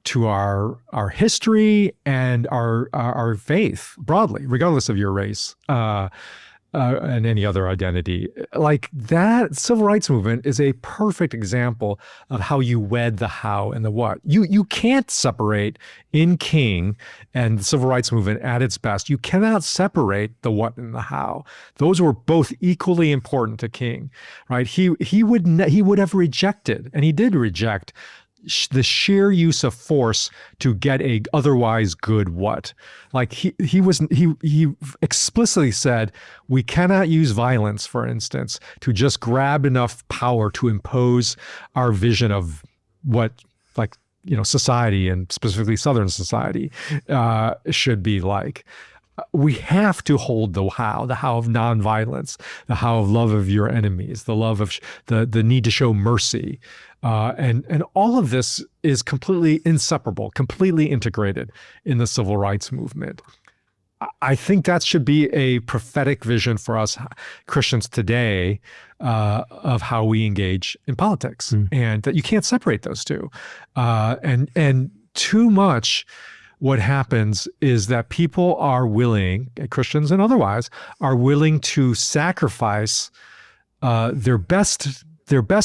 to our history and our faith broadly, regardless of your race. And any other identity. Like that civil rights movement is a perfect example of how you wed the how and the what. You can't separate in King and the civil rights movement at its best. You cannot separate the what and the how. Those were both equally important to King, right? He would have rejected, and he did reject, the sheer use of force to get a otherwise good what. Like he explicitly said, we cannot use violence, for instance, to just grab enough power to impose our vision of what, like, society, and specifically Southern society, should be like. We have to hold the how of nonviolence, the how of love of your enemies, the love of the need to show mercy. And all of this is completely inseparable, completely integrated in the civil rights movement. I think that should be a prophetic vision for us Christians today, of how we engage in politics, and that you can't separate those two. And too much what happens is that people are willing, Christians and otherwise, are willing to sacrifice their best,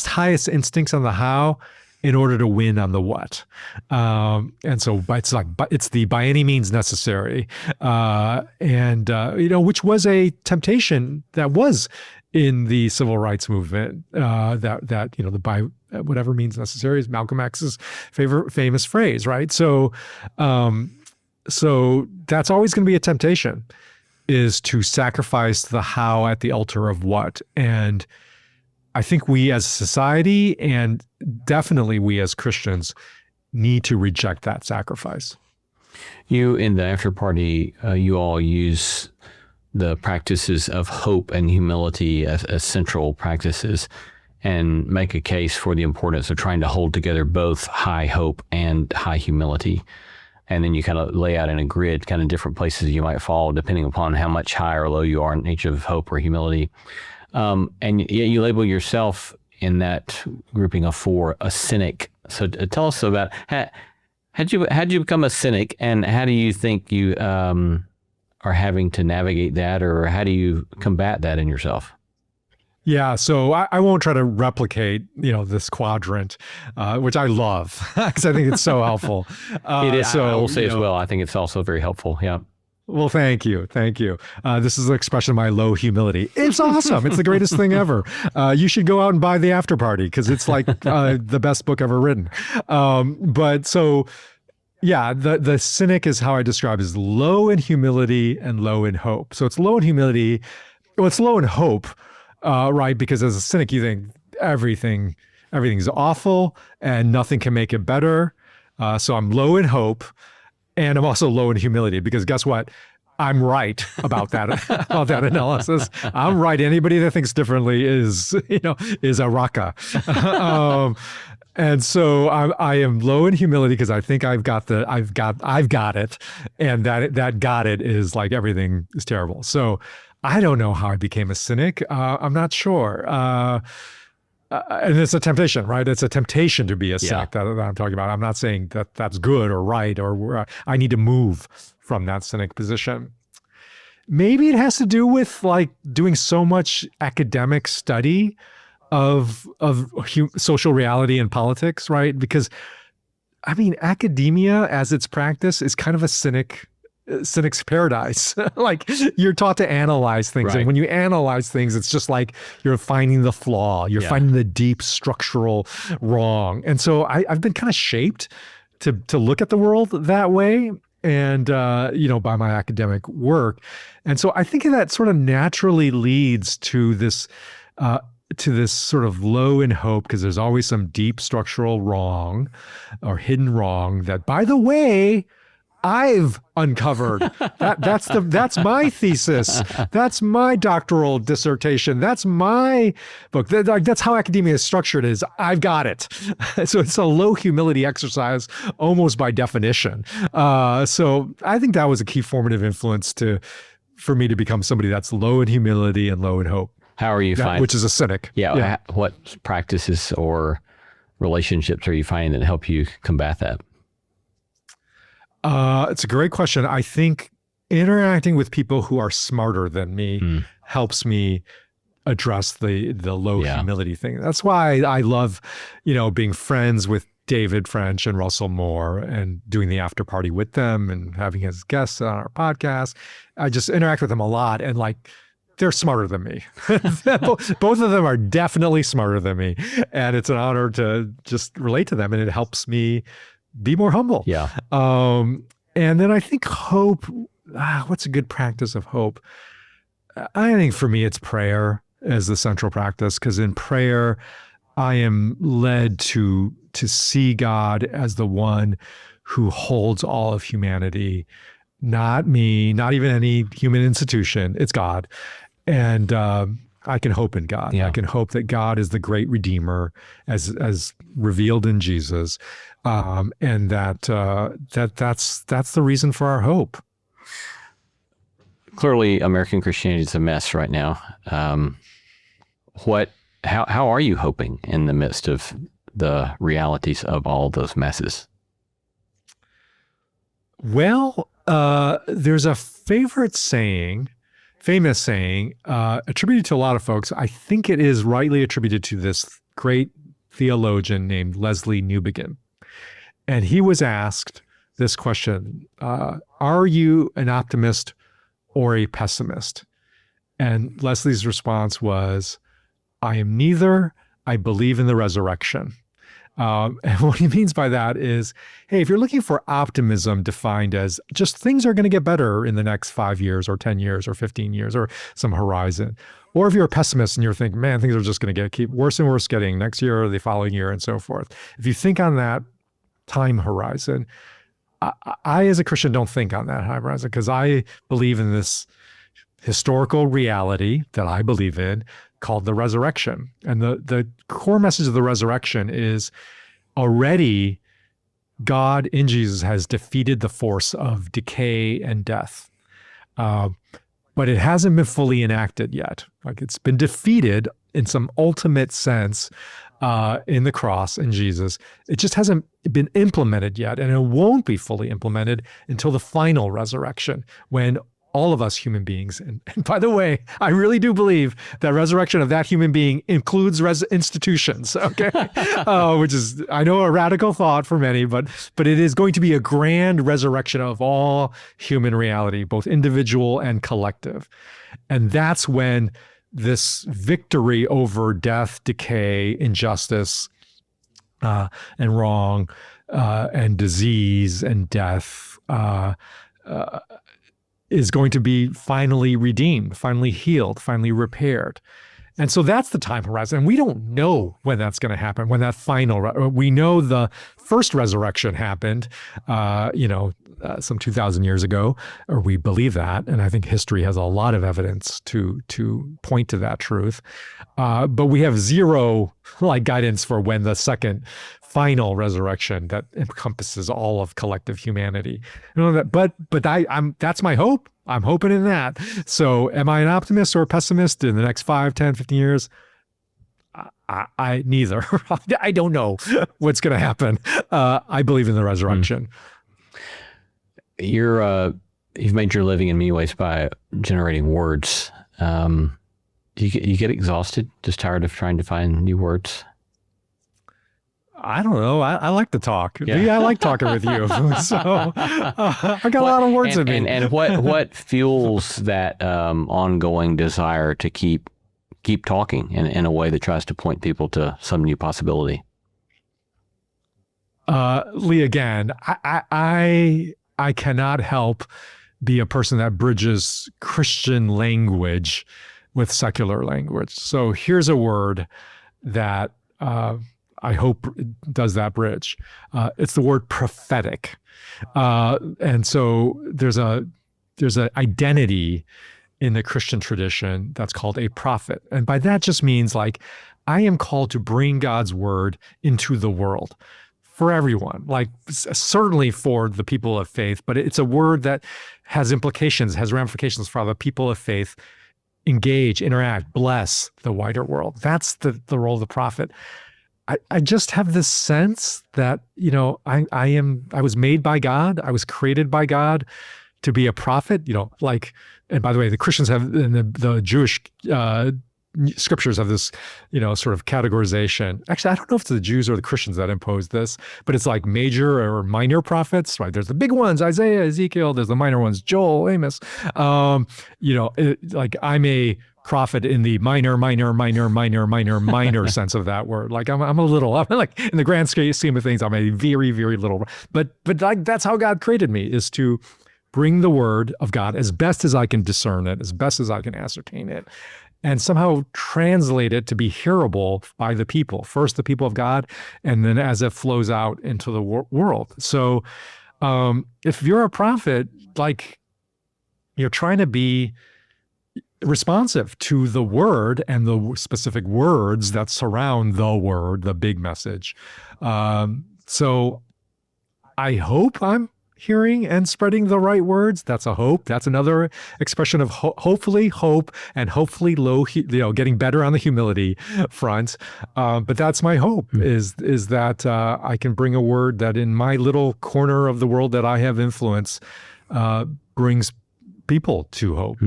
highest instincts on the how in order to win on the what. And so it's the by any means necessary. Which was a temptation that was in the civil rights movement. That the by whatever means necessary is Malcolm X's famous phrase, right? So that's always going to be a temptation, is to sacrifice the how at the altar of what. And I think we as a society, and definitely we as Christians, need to reject that sacrifice. You, in the after party, you all use the practices of hope and humility as central practices, and make a case for the importance of trying to hold together both high hope and high humility. And then you kind of lay out in a grid kind of different places you might fall depending upon how much high or low you are in each of hope or humility. And yet you label yourself in that grouping of four a cynic. So tell us about how'd you become a cynic, and how do you think you are having to navigate that, or how do you combat that in yourself? Yeah, so I won't try to replicate, this quadrant, which I love because I think it's so helpful. It is. I will say as well, I think it's also very helpful. Yeah. Well, thank you. This is an expression of my low humility. It's awesome. It's the greatest thing ever. You should go out and buy The After Party because it's like the best book ever written. But so, yeah, the cynic is how I describe it, is low in humility and low in hope. So it's low in humility. Well, it's low in hope, right? Because as a cynic, you think everything's awful and nothing can make it better. So I'm low in hope. And I'm also low in humility because guess what? I'm right about that analysis. I'm right. Anybody that thinks differently is a raka. And so I am low in humility because I think I've got it, and that got it is like everything is terrible. So I don't know how I became a cynic. I'm not sure. And it's a temptation, right? It's a temptation to be a cynic that I'm talking about. I'm not saying that that's good or right, or I need to move from that cynic position. Maybe it has to do with like doing so much academic study of social reality and politics, right? Because I mean, academia as its practice is kind of a cynic's paradise. Like you're taught to analyze things. Right. And when you analyze things, it's just like you're finding the flaw, you're finding the deep structural wrong. And so I've been kind of shaped to look at the world that way, and by my academic work. And so I think that sort of naturally leads to this sort of low in hope, because there's always some deep structural wrong or hidden wrong that, by the way, I've uncovered. That's my thesis. That's my doctoral dissertation. That's my book. That's how academia is structured, is I've got it. So it's a low humility exercise almost by definition. So I think that was a key formative influence for me to become somebody that's low in humility and low in hope. How are you finding? Which is a cynic. Yeah. What practices or relationships are you finding that help you combat that? It's a great question. I think interacting with people who are smarter than me helps me address the low humility thing. That's why I love, being friends with David French and Russell Moore and doing the after party with them and having as guests on our podcast. I just interact with them a lot, and like, they're smarter than me. Both of them are definitely smarter than me. And it's an honor to just relate to them, and it helps me be more humble. Yeah. And then I think hope, what's a good practice of hope? I think for me, it's prayer as the central practice, because in prayer, I am led to see God as the one who holds all of humanity, not me, not even any human institution. It's God. And I can hope in God. Yeah. I can hope that God is the great Redeemer as revealed in Jesus. And that's the reason for our hope. Clearly, American Christianity is a mess right now. How are you hoping in the midst of the realities of all those messes? Well, there's a famous saying attributed to a lot of folks. I think it is rightly attributed to this great theologian named Leslie Newbigin. And he was asked this question, are you an optimist or a pessimist? And Leslie's response was, I am neither. I believe in the resurrection. And what he means by that is, hey, if you're looking for optimism defined as just things are going to get better in the next 5 years or 10 years or 15 years or some horizon, or if you're a pessimist and you're thinking, man, things are just going to keep worse and worse getting next year or the following year and so forth. If you think on that time horizon, I as a Christian don't think on that time horizon because I believe in this historical reality that I believe in called the resurrection. And the core message of the resurrection is already God in Jesus has defeated the force of decay and death. But it hasn't been fully enacted yet. Like it's been defeated in some ultimate sense in the cross in Jesus. It just hasn't been implemented yet. And it won't be fully implemented until the final resurrection when all of us human beings. And by the way, I really do believe that resurrection of that human being includes institutions, okay? Which is, I know, a radical thought for many, but it is going to be a grand resurrection of all human reality, both individual and collective. And that's when this victory over death, decay, injustice, and wrong, and disease and death, is going to be finally redeemed, finally healed, finally repaired. And so that's the time horizon. And we don't know when that's going to happen, when that final, we know the first resurrection happened, some 2,000 years ago, or we believe that. And I think history has a lot of evidence to point to that truth. But we have zero guidance for when the second final resurrection that encompasses all of collective humanity. But that's my hope. I'm hoping in that. So am I an optimist or a pessimist in the next 5, 10, 15 years? I neither. I don't know what's going to happen. I believe in the resurrection. You've made your living in many ways by generating words. You get exhausted, just tired of trying to find new words? I don't know. I like to talk. Yeah. I like talking with you. So I got a lot of words in me. And what fuels that ongoing desire to keep talking in a way that tries to point people to some new possibility? Lee, again, I cannot help be a person that bridges Christian language with secular language. So here's a word that I hope does that bridge. It's the word prophetic. And so there's an identity in the Christian tradition that's called a prophet. And by that just means I am called to bring God's word into the world for everyone, certainly for the people of faith, but it's a word that has implications, has ramifications for how the people of faith engage, interact, bless the wider world. That's the role of the prophet. I just have this sense that, I was made by God. I was created by God to be a prophet, and by the way, the Christians have, and the Jewish scriptures have this, sort of categorization. Actually, I don't know if it's the Jews or the Christians that imposed this, but it's like major or minor prophets, right? There's the big ones, Isaiah, Ezekiel. There's the minor ones, Joel, Amos. I'm a prophet in the minor sense of that word. I'm in the grand scheme of things, I'm a very, very little, but that's how God created me, is to bring the word of God as best as I can discern it, as best as I can ascertain it, and somehow translate it to be hearable by the people, first the people of God, and then as it flows out into the world. So if you're a prophet, you're trying to be responsive to the word and the specific words that surround the word, the big message. So I hope I'm hearing and spreading the right words. That's a hope. That's another expression of hopefully hope, and hopefully getting better on the humility front. But that's my hope, is that I can bring a word that in my little corner of the world that I have influence brings people to hope.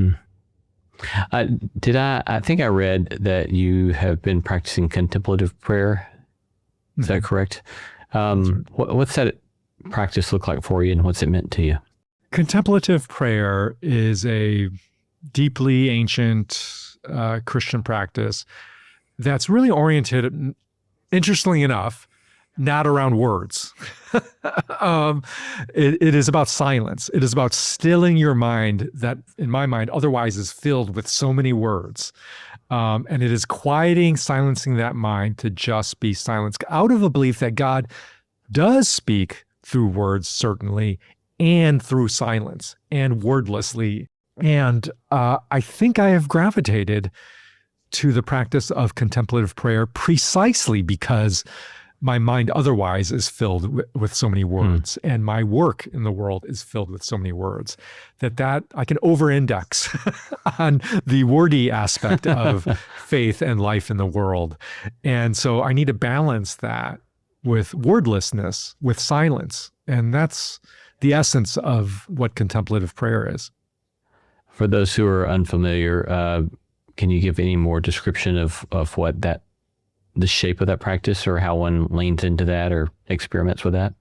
I think I read that you have been practicing contemplative prayer. Is that correct? What's that practice look like for you, and what's it meant to you? Contemplative prayer is a deeply ancient Christian practice that's really oriented, interestingly enough, not around words. It is about silence. It is about stilling your mind that, in my mind, otherwise is filled with so many words. And it is quieting, silencing that mind to just be silenced out of a belief that God does speak through words, certainly, and through silence and wordlessly. And I think I have gravitated to the practice of contemplative prayer precisely because my mind otherwise is filled with so many words, and my work in the world is filled with so many words that I can over-index on the wordy aspect of faith and life in the world. And so I need to balance that with wordlessness, with silence. And that's the essence of what contemplative prayer is. For those who are unfamiliar, can you give any more description of what the shape of that practice, or how one leans into that or experiments with that?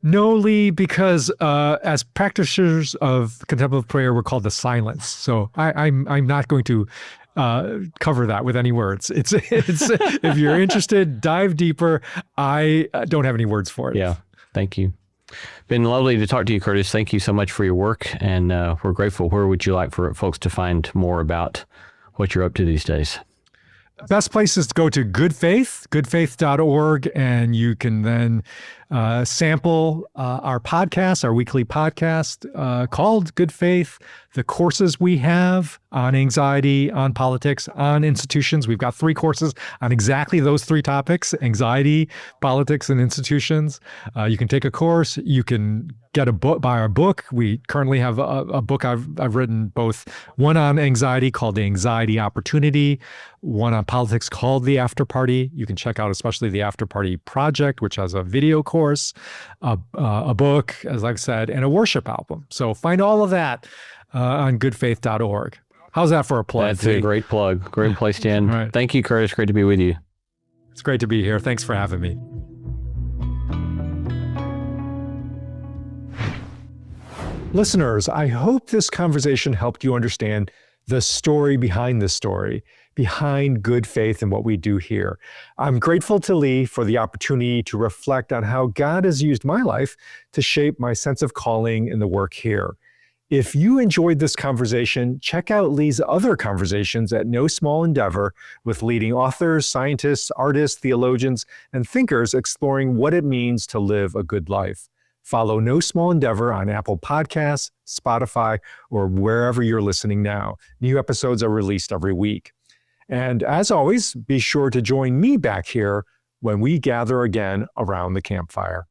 No, Lee, because as practitioners of contemplative prayer, we're called the silence. So I'm not going to cover that with any words. It's if you're interested, dive deeper. I don't have any words for it. Yeah, thank you. Been lovely to talk to you, Curtis. Thank you so much for your work, and we're grateful. Where would you like for folks to find more about what you're up to these days? Best place is to go to goodfaith.org, and you can then sample our podcast, our weekly podcast called Good Faith, the courses we have on anxiety, on politics, on institutions. We've got 3 courses on exactly those 3 topics: anxiety, politics, and institutions. You can take a course. You can get a book, buy our book. We currently have a book I've written, both one on anxiety called The Anxiety Opportunity, one on politics called The After Party. You can check out especially the After Party Project, which has a video course, a book, as I've said, and a worship album. So find all of that on goodfaith.org. How's that for a plug? That's a great plug. Great place to end. Right. Thank you, Curtis. Great to be with you. It's great to be here. Thanks for having me. Listeners, I hope this conversation helped you understand the story behind this story, behind good faith and what we do here. I'm grateful to Lee for the opportunity to reflect on how God has used my life to shape my sense of calling in the work here. If you enjoyed this conversation, check out Lee's other conversations at No Small Endeavor with leading authors, scientists, artists, theologians, and thinkers exploring what it means to live a good life. Follow No Small Endeavor on Apple Podcasts, Spotify, or wherever you're listening now. New episodes are released every week. And as always, be sure to join me back here when we gather again around the campfire.